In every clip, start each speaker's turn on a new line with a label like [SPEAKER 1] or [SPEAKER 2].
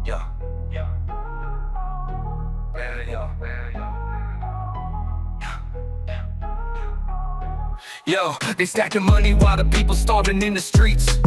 [SPEAKER 1] Yeah. Yeah. Yo, they stacking money while the people starving in the streets,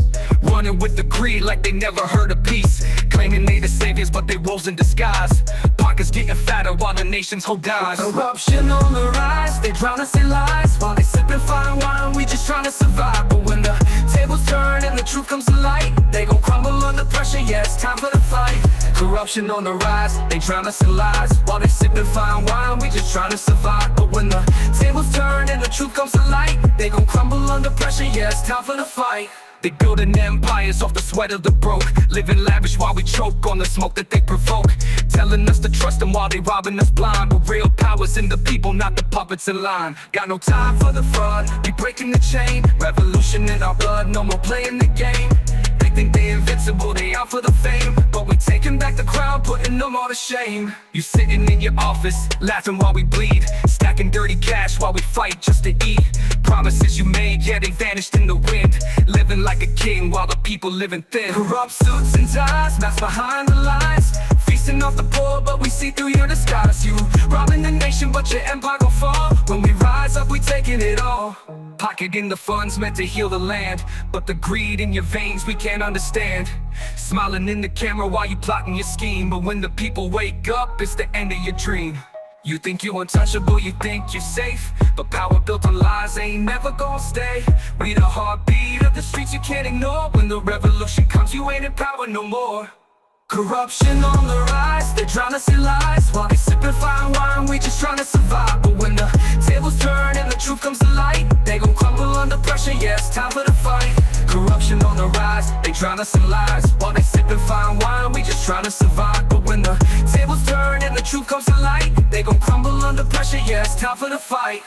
[SPEAKER 1] running with the greed like they never heard of peace, claiming they the saviors but they wolves in disguise. Pockets getting fatter while the nations hold dies. Corruption on the rise, they drown us in lies while they sipping fine wine, we just trying to survive. But when the tables turn and the truth comes to light, they gon' crumble under pressure, yeah, it's time for the fight. Corruption on the rise, they drown us in lies while they sipping fine wine, we just trying to survive. But when the tables turn and the truth comes to light, they gon' crumble under pressure, yeah, it's time for the fight. They building empires off the sweat of the broke, living lavish while we choke on the smoke that they provoke, telling us to trust them while they robbing us blind. But real power's in the people, not the puppets in line. Got no time for the fraud, we breaking the chain. Revolution in our blood, no more playing the game. They think they invincible, they out for the fame, but we taking back the crown, putting them all to shame. You sitting in your office, laughing while we bleed, stacking dirty cash while we fight just to eat. Promises you made, yeah, they vanished in the wind. Living like a king while the people living thin. Corrupt suits and ties, masks behind the lines, feasting off the poor, but we see through your disguise. You robbing the nation, but your empire gon' fall. When we rise up, we taking it all. Pocketing the funds meant to heal the land, but the greed in your veins we can't understand. Smiling in the camera while you plotting your scheme, but when the people wake up, it's the end of your dream. You think you're untouchable, you think you're safe, but power built on lies ain't never gonna stay. We the heartbeat of the streets you can't ignore. When the revolution comes, you ain't in power no more. Corruption on the rise, they drown us in lies while they sipping fine wine, we just trying to survive. But when the tables turn and the truth comes to light, they gon' crumble under pressure, yeah, it's time for the fight. Corruption on the rise, they drown us in lies while they sipping fine wine, we just trying to survive. But when the tables turn and the truth comes to light, they gon' crumble under pressure, yeah, it's time for the fight.